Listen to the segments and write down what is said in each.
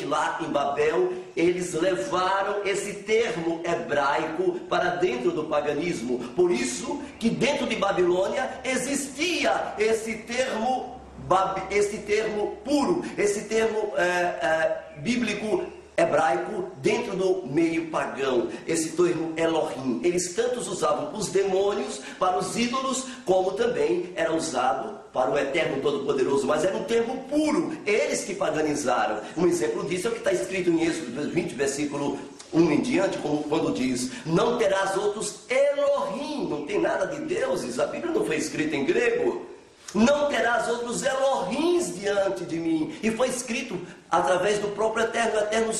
lá em Babel, eles levaram esse termo hebraico para dentro do paganismo. Por isso que dentro de Babilônia existia esse termo puro, esse termo bíblico hebraico dentro do meio pagão, esse termo Elohim. Eles tanto usavam para os demônios, para os ídolos, como também era usado para o Eterno Todo-Poderoso, mas era um termo puro, eles que paganizaram. Um exemplo disso é o que está escrito em Êxodo 20, versículo 1 em diante, quando diz: não terás outros Elohim, não tem nada de deuses, a Bíblia não foi escrita em grego. Não terás outros Elohims diante de mim. E foi escrito através do próprio Eterno. O Eterno,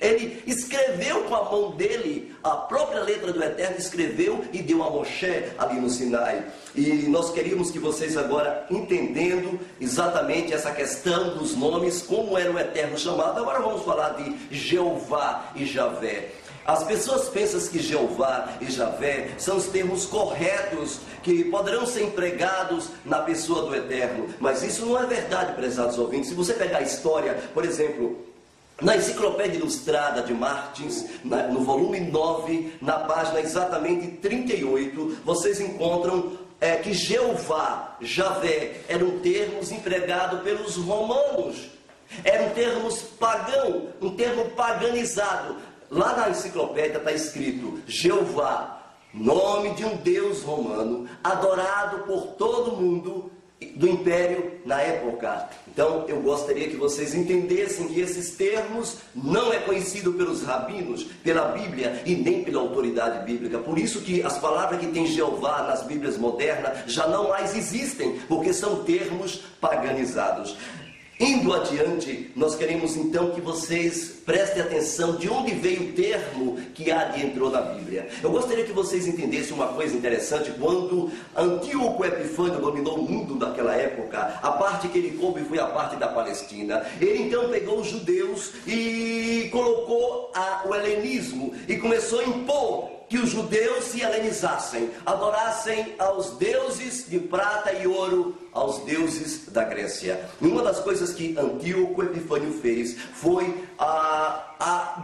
ele escreveu com a mão dele, a própria letra do Eterno escreveu e deu a Moshe ali no Sinai. E nós queríamos que vocês agora, entendendo exatamente essa questão dos nomes, como era o Eterno chamado, agora vamos falar de Jeová e Javé. As pessoas pensam que Jeová e Javé são os termos corretos que poderão ser empregados na pessoa do Eterno, mas isso não é verdade, prezados ouvintes. Se você pegar a história, por exemplo, na Enciclopédia Ilustrada de Martins, no volume 9, na página exatamente 38, vocês encontram que Jeová, Javé, eram termos empregados pelos romanos, eram termos pagãos, um termo paganizado. Lá na enciclopédia está escrito Jeová, nome de um deus romano, adorado por todo mundo do império na época. Então eu gostaria que vocês entendessem que esses termos não é conhecido pelos rabinos, pela Bíblia e nem pela autoridade bíblica. Por isso que as palavras que tem Jeová nas Bíblias modernas já não mais existem, porque são termos paganizados. Indo adiante, nós queremos então que vocês prestem atenção de onde veio o termo que entrou na Bíblia. Eu gostaria que vocês entendessem uma coisa interessante. Quando Antíoco Epifânio dominou o mundo naquela época, a parte que ele coube foi a parte da Palestina. Ele então pegou os judeus e colocou o helenismo e começou a impor que os judeus se helenizassem, adorassem aos deuses de prata e ouro, aos deuses da Grécia. E uma das coisas que Antíoco Epifânio fez foi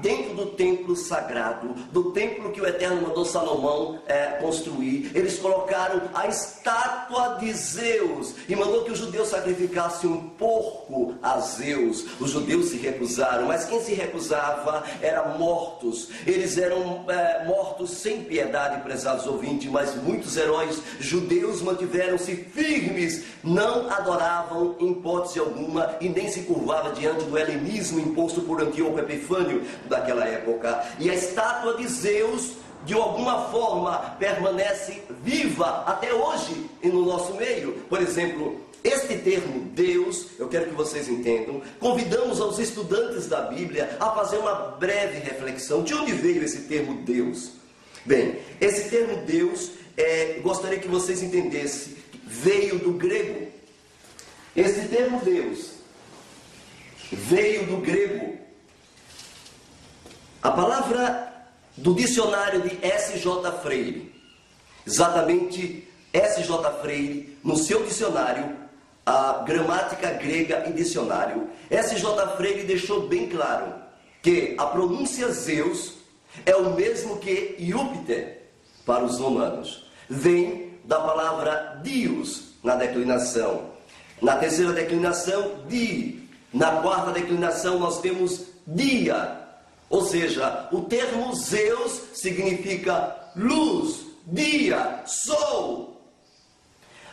dentro do templo sagrado, do templo que o Eterno mandou Salomão construir, eles colocaram a estátua de Zeus e mandou que os judeus sacrificassem um porco a Zeus. Os judeus se recusaram, mas quem se recusava eram mortos. Eles eram mortos sem piedade, prezados ouvintes, mas muitos heróis judeus mantiveram-se firmes, não adoravam em hipótese alguma e nem se curvavam diante do helenismo imposto por Antíoco Epifânio daquela época. E a estátua de Zeus, de alguma forma, permanece viva até hoje no nosso meio. Por exemplo, este termo Deus, eu quero que vocês entendam, convidamos aos estudantes da Bíblia a fazer uma breve reflexão. De onde veio esse termo Deus? Bem, esse termo Deus, gostaria que vocês entendessem, veio do grego. Esse termo Deus veio do grego. A palavra do dicionário de S.J. Freire, exatamente S.J. Freire, no seu dicionário, a gramática grega e dicionário, S.J. Freire deixou bem claro que a pronúncia Zeus é o mesmo que Júpiter para os romanos. Vem da palavra Dios na declinação. Na terceira declinação, Di. Na quarta declinação, nós temos Dia. Ou seja, o termo Zeus significa luz, dia, sol.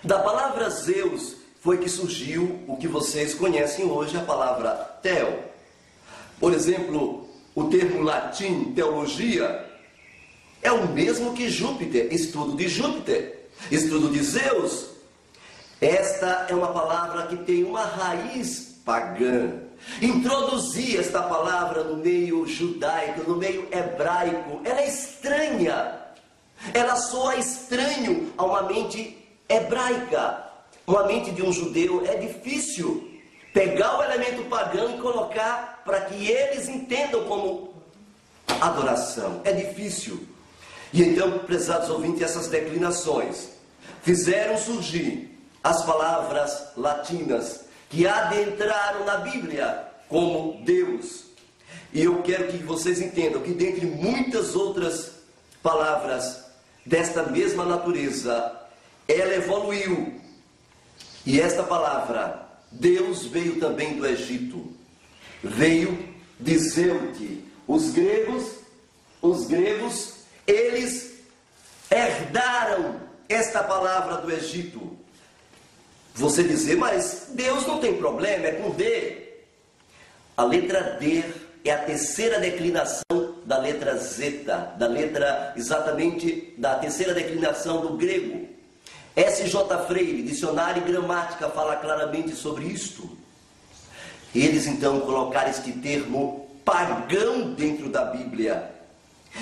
Da palavra Zeus foi que surgiu o que vocês conhecem hoje, a palavra Theo. Por exemplo, o termo latim teologia é o mesmo que Júpiter, estudo de Júpiter, estudo de Zeus. Esta é uma palavra que tem uma raiz pagã. Introduzir esta palavra no meio judaico, no meio hebraico, ela é estranha. Ela soa estranho a uma mente hebraica. Uma mente de um judeu é difícil pegar o elemento pagão e colocar para que eles entendam como adoração. É difícil. E então, prezados ouvintes, essas declinações fizeram surgir as palavras latinas que adentraram na Bíblia como Deus. E eu quero que vocês entendam que dentre muitas outras palavras desta mesma natureza, ela evoluiu. E esta palavra, Deus, veio também do Egito. Veio de Zeute. Os gregos, eles herdaram esta palavra do Egito. Você dizer, mas Deus não tem problema, é com D. A letra D é a terceira declinação da letra zeta, exatamente da terceira declinação do grego. S.J. Freire, Dicionário e Gramática, fala claramente sobre isto. Eles então colocaram este termo pagão dentro da Bíblia.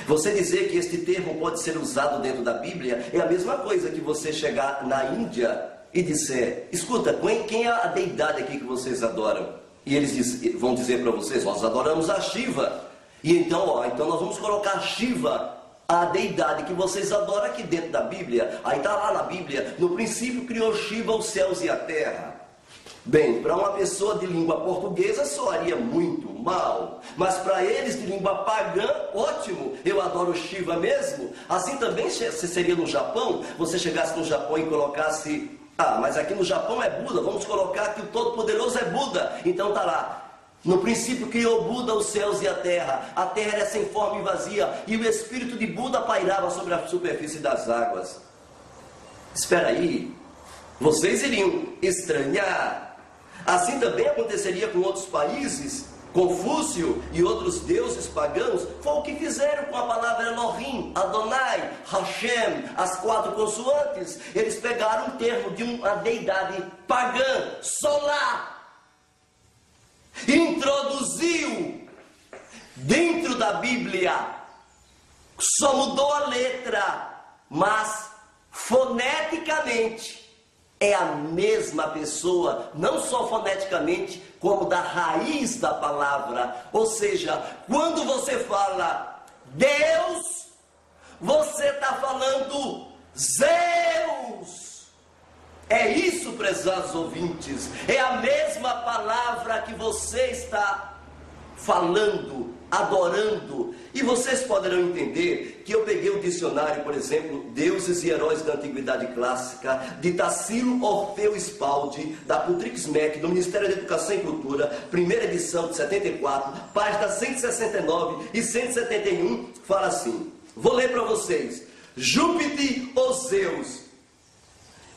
Você dizer que este termo pode ser usado dentro da Bíblia é a mesma coisa que você chegar na Índia e disser, escuta, quem é a deidade aqui que vocês adoram? E eles vão dizer para vocês, nós adoramos a Shiva. E então, então nós vamos colocar Shiva, a deidade que vocês adoram, aqui dentro da Bíblia. Aí está lá na Bíblia, no princípio criou Shiva os céus e a terra. Bem, para uma pessoa de língua portuguesa soaria muito mal, mas para eles de língua pagã, ótimo, eu adoro Shiva mesmo. Assim também seria no Japão, você chegasse no Japão e colocasse, mas aqui no Japão é Buda, vamos colocar que o Todo-Poderoso é Buda, então está lá. No princípio criou Buda os céus e a terra era sem forma e vazia, e o espírito de Buda pairava sobre a superfície das águas. Espera aí, vocês iriam estranhar. Assim também aconteceria com outros países. Confúcio e outros deuses pagãos foi o que fizeram com a palavra Elohim, Adonai, Hashem, as 4 consoantes. Eles pegaram um termo de uma deidade pagã, solar, introduziu dentro da Bíblia, só mudou a letra, mas foneticamente é a mesma pessoa, não só foneticamente, como da raiz da palavra. Ou seja, quando você fala Deus, você está falando Zeus. É isso, prezados ouvintes, é a mesma palavra que você está falando, adorando. E vocês poderão entender que eu peguei o dicionário, por exemplo, Deuses e Heróis da Antiguidade Clássica, de Tarsilo Orfeu Spaldi, da Putrix MEC, do Ministério da Educação e Cultura, primeira edição de 74, páginas 169 e 171, fala assim, vou ler para vocês, Júpiter ou Zeus,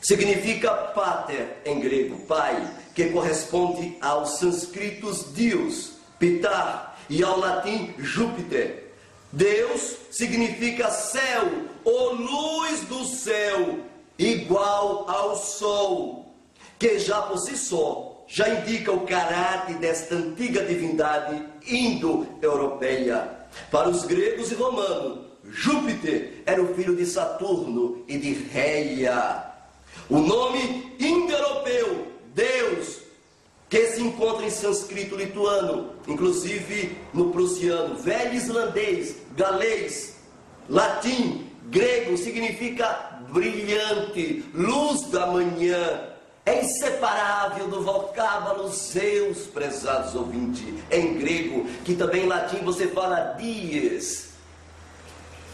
significa pater em grego, pai, que corresponde aos sânscritos Deus, Pitar, e ao latim Júpiter. Deus significa céu, ou luz do céu, igual ao sol, que já por si só já indica o caráter desta antiga divindade indo-europeia. Para os gregos e romanos, Júpiter era o filho de Saturno e de Reia. O nome indo-europeu, Deus, que se encontra em sânscrito lituano, inclusive no prussiano, velho islandês, galês, latim, grego, significa brilhante, luz da manhã. É inseparável do vocábulo Zeus, prezados ouvintes, em grego, que também em latim você fala dies.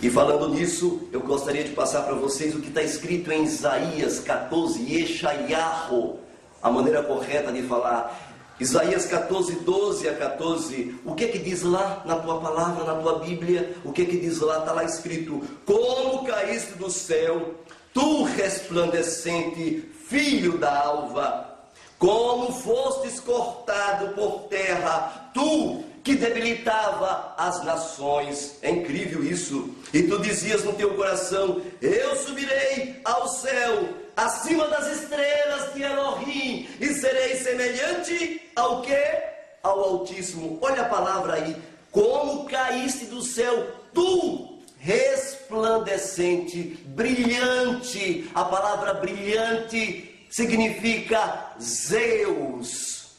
E falando nisso, eu gostaria de passar para vocês o que está escrito em Isaías 14, Yeshayahu, a maneira correta de falar. Isaías 14, 12 a 14. O que diz lá na tua palavra, na tua Bíblia? O que diz lá? Está lá escrito: como caíste do céu, tu resplandecente, filho da alva, como fostes cortado por terra, tu que debilitava as nações. É incrível isso. E tu dizias no teu coração: eu subirei ao céu, acima das estrelas de Elohim, e serei semelhante ao quê? Ao Altíssimo. Olha a palavra aí. Como caíste do céu, tu resplandecente, brilhante. A palavra brilhante significa Zeus,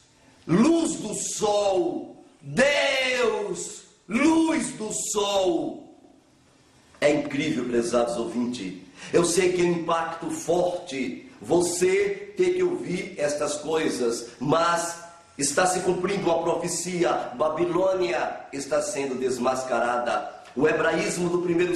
luz do sol. Deus, luz do sol. É incrível, prezados ouvintes. Eu sei que é um impacto forte você ter que ouvir estas coisas, mas Está se cumprindo uma profecia, Babilônia está sendo desmascarada. O hebraísmo do primeiro